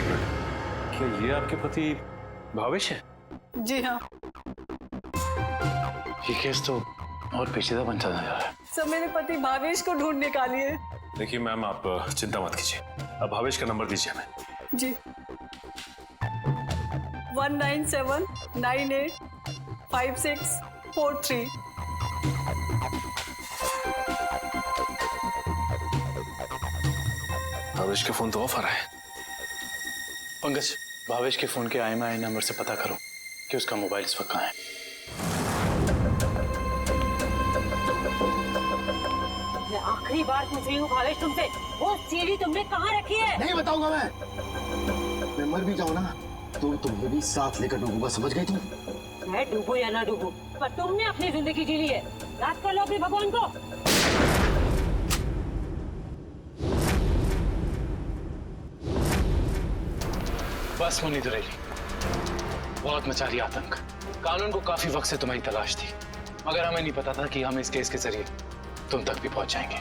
मिनट, क्या ये आपके पति भावेश है? जी हाँ। ये केस तो और पेचीदा बनता जा रहा है। सब मेरे पति भावेश को ढूंढ निकालिए। देखिए मैम, आप चिंता मत कीजिए, अब भावेश का नंबर दीजिए हमें। जी 197985643। भावेश के फोन तो ऑफ आ रहा है। पंकज, भावेश के फोन के IMEI नंबर से पता करो कि उसका मोबाइल इस वक्त कहाँ है। मैं आखिरी बार पूछ रही हूँ भावेश तुमसे, वो सीढ़ी तुमने कहाँ रखी है? नहीं बताऊंगा मैं मर भी जाऊँ ना तो तुम्हें भी साथ लेकर डूबूंगा, समझ गई तुम? मैं डूबू या ना डूबू, पर तुमने अपनी जिंदगी जी ली है, याद कर लो अपने भगवान को। बस मुन्नी दुरेली, बहुत मचा रही आतंक। कानून को काफी वक्त से तुम्हारी तलाश थी, मगर हमें नहीं पता था कि हम इस केस के जरिए तुम तक भी पहुंच जाएंगे।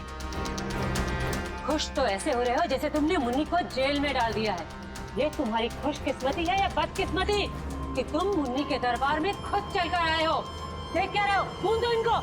खुश तो ऐसे हो रहे हो जैसे तुमने मुन्नी को जेल में डाल दिया है। ये तुम्हारी खुशकिस्मती है या बदकिस्मती कि तुम मुन्नी के दरबार में खुद चलकर आए हो? देख क्या रहे हो, खून दो इनको।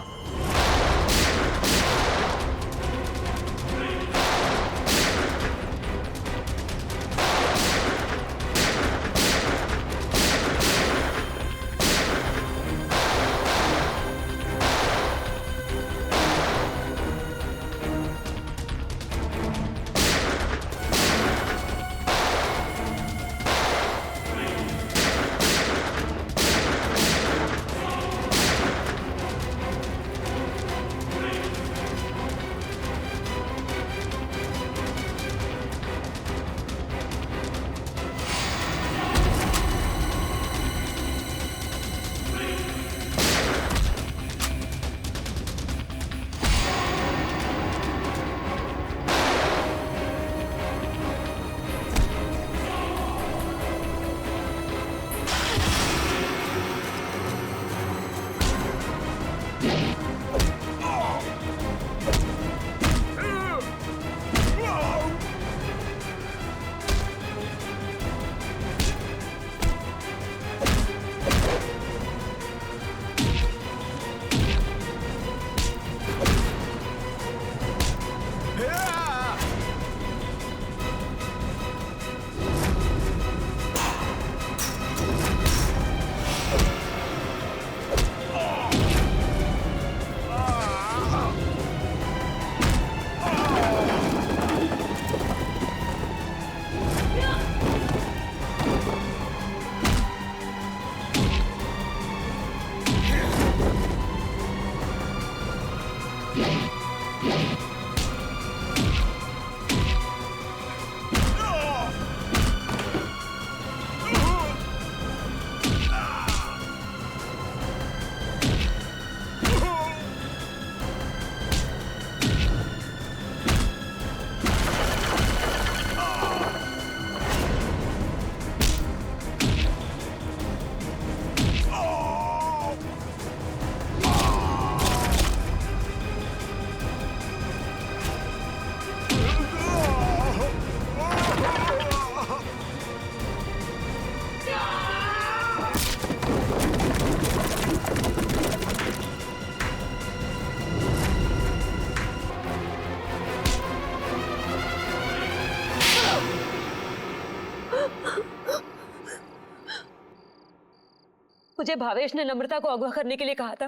मुझे भावेश ने नम्रता को अगवा करने के लिए कहा था।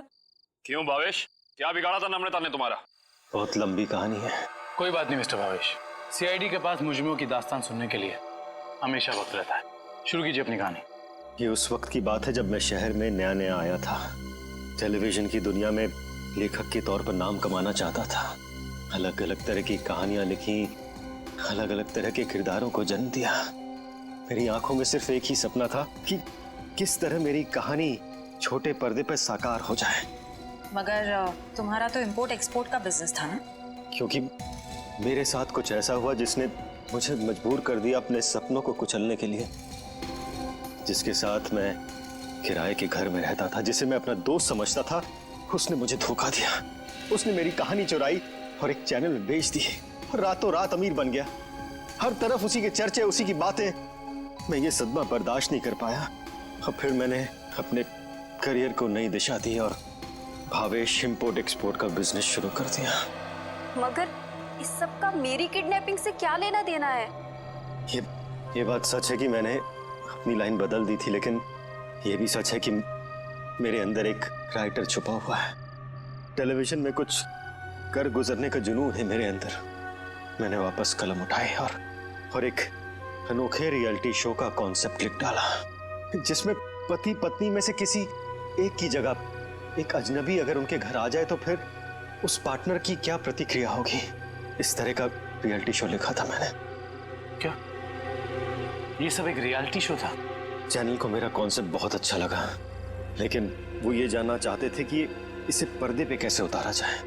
क्यों भावेश, क्या बिगाड़ा था नम्रता ने तुम्हारा? बहुत लंबी कहानी है। कोई बात नहीं मिस्टर भावेश, CID के पास मुजरिमों की दास्तान सुनने के लिए हमेशा वक्त रहता है। शुरू कीजिए अपनी कहानी। ये उस वक्त की बात है जब मैं शहर में नया नया आया था। टेलीविजन की दुनिया में लेखक के तौर पर नाम कमाना चाहता था। अलग अलग तरह की कहानियां लिखी, अलग अलग तरह के किरदारों को जन्म दिया। मेरी आंखों में सिर्फ एक ही सपना था कि किस तरह मेरी कहानी छोटे पर्दे पर साकार हो जाए। मगर तुम्हारा तो इंपोर्ट एक्सपोर्ट का बिजनेस था ना? क्योंकि मेरे साथ कुछ ऐसा हुआ जिसने मुझे मजबूर कर दिया अपने सपनों को कुचलने के लिए। जिसके साथ मैं किराए के घर में रहता था, जिसे मैं अपना दोस्त समझता था, उसने मुझे धोखा दिया। उसने मेरी कहानी चुराई और एक चैनल में बेच दी और रातों रात अमीर बन गया। हर तरफ उसी के चर्चे, उसी की बातें। मैं ये सदमा बर्दाश्त नहीं कर पाया और फिर मैंने अपने करियर को नई दिशा दी और भावेश इंपोर्ट एक्सपोर्ट का बिजनेस शुरू कर दिया। मगर इस सब का मेरी किडनैपिंग से क्या लेना देना है? ये बात सच है कि मैंने अपनी लाइन बदल दी थी, लेकिन ये भी सच है कि मेरे अंदर एक राइटर छुपा हुआ है। टेलीविजन में कुछ कर गुजरने का जुनून है मेरे अंदर। मैंने वापस कलम उठाई और और एक अनोखे रियलिटी शो का कॉन्सेप्ट लिख डाला, जिसमें पति पत्नी में से किसी एक की जगह एक अजनबी अगर उनके घर आ जाए तो फिर उस पार्टनर की क्या प्रतिक्रिया होगी। इस तरह का रियलिटी शो लिखा था मैंने। क्या ये सब एक रियलिटी शो था? चैनल को मेरा कॉन्सेप्ट बहुत अच्छा लगा, लेकिन वो ये जानना चाहते थे कि इसे पर्दे पे कैसे उतारा जाए।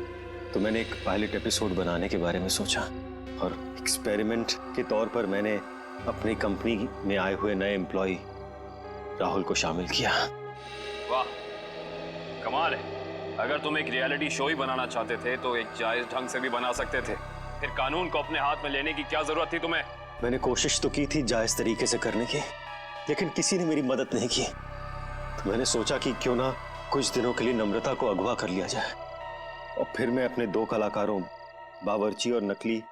तो मैंने एक पायलट एपिसोड बनाने के बारे में सोचा और एक्सपेरिमेंट के तौर पर मैंने अपनी कंपनी में आए हुए नए एम्प्लॉय राहुल को शामिल किया। वाह, कमाल है। अगर तुम एक रियलिटी शो ही बनाना चाहते थे तो एक जायज ढंग से भी बना सकते थे। फिर कानून को अपने हाथ में लेने की क्या जरूरत थी तुम्हें? मैंने कोशिश तो की थी जायज तरीके से करने की, लेकिन किसी ने मेरी मदद नहीं की। तो मैंने सोचा कि क्यों ना कुछ दिनों के लिए नम्रता को अगवा कर लिया जाए और फिर मैं अपने 2 कलाकारों बावर्ची और नकली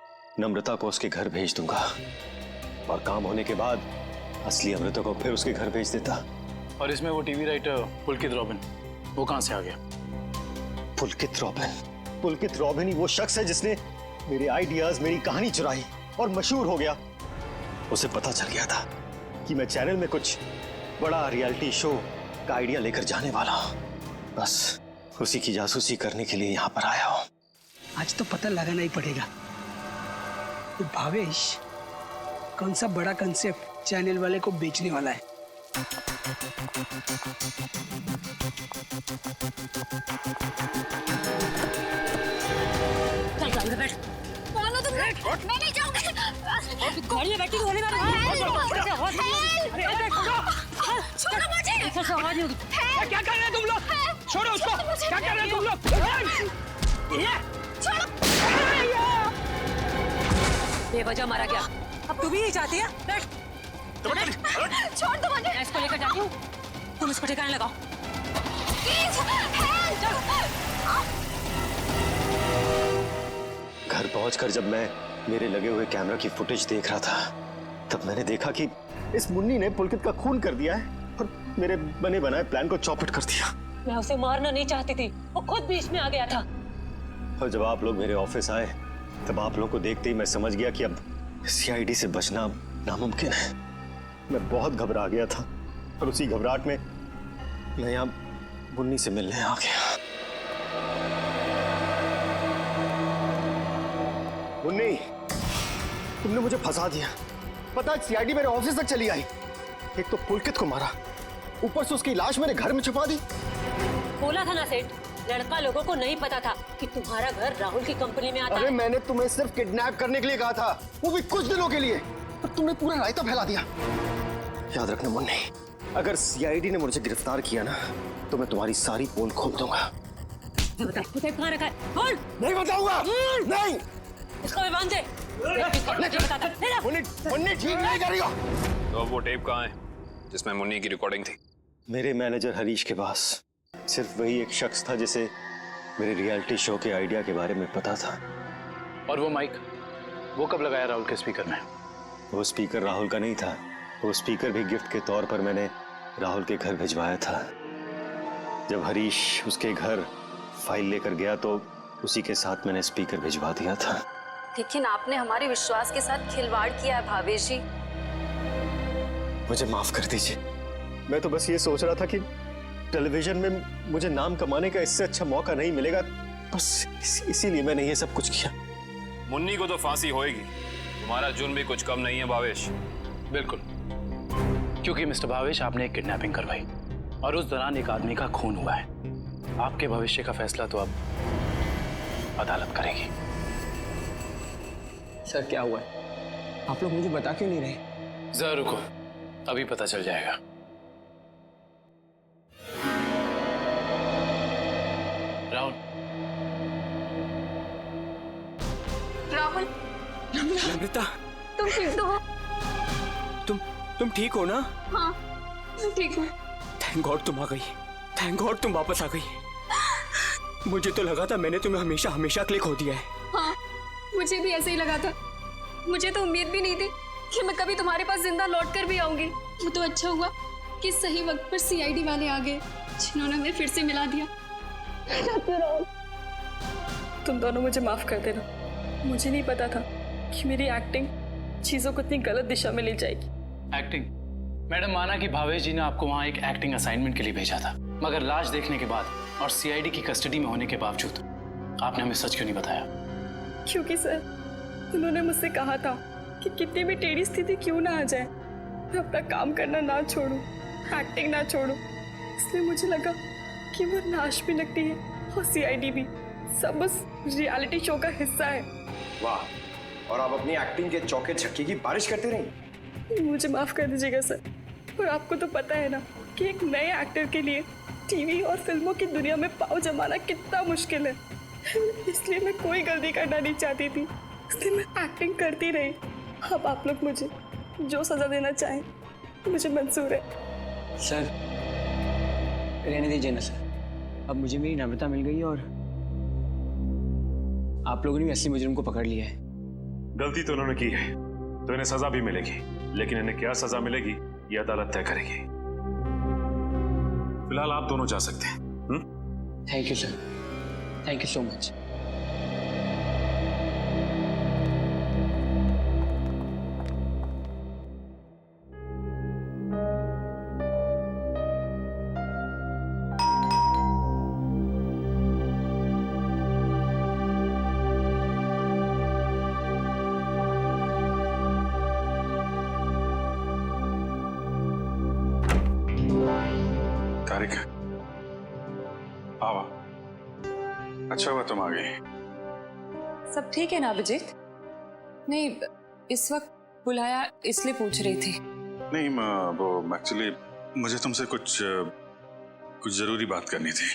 नम्रता को उसके घर भेज दूंगा और काम होने के बाद असली अमृता को फिर उसके घर भेज देता। और इसमें वो टीवी राइटर पुलकित रॉबिन, वो कहां से आ गया? पुलकित रॉबिन ही वो शख्स है जिसने मेरे आइडियाज, मेरी कहानी चुराई और मशहूर हो गया। उसे पता चल गया था कि मैं चैनल में कुछ बड़ा रियलिटी शो का आइडिया लेकर जाने वाला हूं। बस उसी की जासूसी करने के लिए यहाँ पर आया हूँ। आज तो पता लगाना ही पड़ेगा कि भावेश कौन सा बड़ा कंसेप्ट चैनल वाले को बेचने वाला है। चल गाड़ी में बैठ। मानो तुम बैठ, मैं नहीं जाऊंगी। गाड़ी में बैठी तो होने वाला छोड़ो मुझे। ऐसा आवाज नहीं होगी। क्या कर रहे हैं तुम लोग? छोड़ो उसको। क्या कर रहे हैं तुम लोग? बेवजह मारा गया। अब तू भी यही चाहती है? बैठ। छोड़ दो मुझे। मैं इसको लेकर जाती हूँ, तुम इसको ठिकाने लगाओ। घर पहुंचकर जब मैं मेरे लगे हुए कैमरा की फुटेज देख रहा था, तब मैंने देखा कि इस मुन्नी ने पुलकित का खून कर दिया है और मेरे बने बनाए प्लान को चौपट कर दिया। मैं उसे मारना नहीं चाहती थी, वो खुद बीच में आ गया था। और जब आप लोग मेरे ऑफिस आए, तब आप लोगों को देखते ही मैं समझ गया कि अब सीआईडी से बचना नामुमकिन है। मैं बहुत घबरा गया था और उसी घबराहट में मैं यहाँ मुन्नी से मिलने आ गया। मुन्नी, तुमने मुझे फंसा दिया। पता है सीआईडी मेरे ऑफिस तक चली आई। एक तो पुलकित को मारा, ऊपर से उसकी लाश मेरे घर में छुपा दी। बोला था ना सेठ, लड़का लोगों को नहीं पता था कि तुम्हारा घर राहुल की कंपनी में आता है। अरे मैंने तुम्हें सिर्फ किडनैप करने के लिए कहा था, वो भी कुछ दिनों के लिए, और तुमने पूरा रायता फैला दिया। याद रखना मुन्नी, अगर सीआईडी ने मुझे गिरफ्तार किया ना, तो मैं तुम्हारी सारी पोल खोल दूंगा। बता कहाँ रखा है? बोल। नहीं बताऊंगा। नहीं। इसको भी बांध दे। मुन्नी ठीक नहीं करेगा। तो अब वो टेप कहाँ है जिसमें मुन्नी की रिकॉर्डिंग थी? मेरे मैनेजर हरीश के पास। सिर्फ वही एक शख्स था जिसे मेरे रियलिटी शो के आइडिया के बारे में पता था। और वो माइक, वो कब लगाया राहुल के स्पीकर में? वो स्पीकर राहुल का नहीं था, वो स्पीकर भी गिफ्ट के तौर पर मैंने राहुल के घर भिजवाया था। जब हरीश उसके घर फाइल लेकर गया तो उसी के साथ मैंने स्पीकर भिजवा दिया था। लेकिन आपने हमारे विश्वास के साथ खिलवाड़ किया है भावेश जी। मुझे माफ कर दीजिए। मैं तो बस ये सोच रहा था कि टेलीविजन में मुझे नाम कमाने का इससे अच्छा मौका नहीं मिलेगा, बस इसीलिए मैंने ये सब कुछ किया। मुन्नी को तो फांसी होएगी, तुम्हारा जुर्म भी कुछ कम नहीं है भावेश। बिल्कुल, क्योंकि मिस्टर भावेश आपने एक किडनैपिंग करवाई और उस दौरान एक आदमी का खून हुआ है। आपके भविष्य का फैसला तो अब अदालत करेगी। सर क्या हुआ है? आप लोग मुझे बता क्यों नहीं रहे? जरा रुको, अभी पता चल जाएगा। राहुल। राहुल। नम्रता, तुम ठीक तो हो? तुम ठीक हो ना? हाँ, मैं ठीक हूँ। थैंक गॉड तुम आ गई। थैंक गॉड तुम वापस आ गई। मुझे तो लगा था मैंने तुम्हें हमेशा हमेशा के लिए खो दिया है। हाँ, मुझे भी ऐसे ही लगा था। मुझे तो उम्मीद भी नहीं थी कि मैं कभी तुम्हारे पास जिंदा लौट कर भी आऊंगी। वो तो अच्छा हुआ कि सही वक्त पर सीआईडी वाले आ गए, जिन्होंने हमें फिर से मिला दिया। तुम दोनों मुझे माफ कर देना। मुझे नहीं पता था कि मेरी एक्टिंग चीजों को इतनी गलत दिशा में ले जाएगी। एक्टिंग? मैडम, माना कि भावेश जी ने आपको वहाँ एक एक्टिंग असाइनमेंट के लिए भेजा था, मगर लाश देखने के बाद और सीआईडी की कस्टडी में होने के बावजूद आपने हमें सच क्यों नहीं बताया? क्योंकि सर उन्होंने मुझसे कहा था कि कितनी भी टेढ़ी स्थिति क्यों ना आ जाए, मैं अपना काम करना ना छोड़ूं, एक्टिंग ना छोड़ूं। इसलिए मुझे लगा कि वो लाश भी नकली है और सीआईडी भी सब बस रियलिटी शो का हिस्सा है। वाह, और आप अपनी एक्टिंग के चौके छक्के की बारिश करते रही। मुझे माफ कर दीजिएगा सर, और आपको तो पता है ना कि एक नए एक्टर के लिए टीवी और फिल्मों की दुनिया में पाँव जमाना कितना मुश्किल है। इसलिए मैं कोई गलती करना नहीं चाहती थी, इसलिए मैं एक्टिंग करती रही। अब आप लोग मुझे जो सजा देना चाहें मुझे मंजूर है। सर रहने दीजिए ना सर, अब मुझे मेरी नम्रता मिल गई और आप लोगों ने भी असली मुजरिम को पकड़ लिया है। गलती तो उन्होंने की है, तो इन्हें सजा भी मिलेगी, लेकिन इन्हें क्या सजा मिलेगी ये अदालत तय करेगी। फिलहाल आप दोनों जा सकते हैं। Thank you sir, thank you so much. Tarika, आवा, अच्छा हुआ तुम आ गई। सब ठीक है ना अभिजीत? नहीं, इस वक्त बुलाया इसलिए पूछ रही थी। नहीं, वो एक्चुअली मुझे तुमसे कुछ जरूरी बात करनी थी।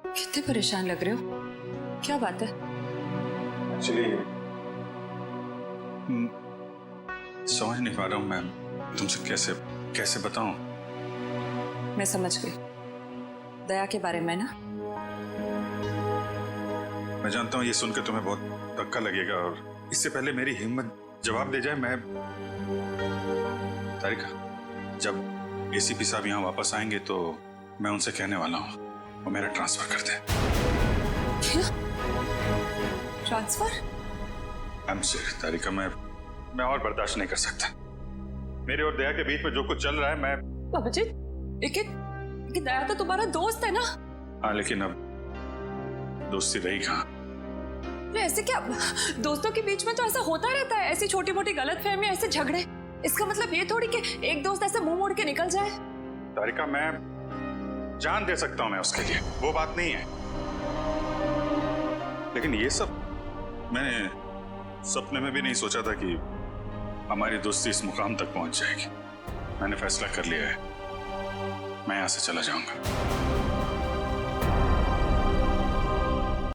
कितने परेशान लग रहे हो, क्या बात है? एक्चुअली समझ नहीं पा रहा हूँ मैं तुमसे कैसे बताऊं। मैं समझ गई, दया के बारे में ना? मैं जानता हूँ ये सुनकर तुम्हें बहुत धक्का लगेगा, और इससे पहले मेरी हिम्मत जवाब दे जाए, मैं तारिका, जब एसीपी साहब यहाँ वापस आएंगे तो मैं उनसे कहने वाला हूँ वो मेरा ट्रांसफर कर दें। क्या? ट्रांसफर? आई एम सॉरी तारिका, मैं और बर्दाश्त नहीं कर सकता। मेरे और दया के बीच में जो कुछ चल रहा है, मैं अभिजीत, लेकिन दया तो तुम्हारा दोस्त है ना? हाँ, लेकिन अब दोस्ती रही कहाँ? ऐसे क्या, दोस्तों के बीच में तो ऐसा होता रहता है, ऐसी छोटी मोटी गलतफहमी, ऐसे झगड़े। इसका मतलब ये थोड़ी कि एक दोस्त ऐसे मुंह मोड़ के निकल जाए। तारिका, मैं जान दे सकता हूं मैं उसके लिए, वो बात नहीं है, लेकिन ये सब मैंने सपने में भी नहीं सोचा था कि हमारी दोस्ती इस मुकाम तक पहुंच जाएगी। मैंने फैसला कर लिया है, मैं यहां से चला जाऊंगा।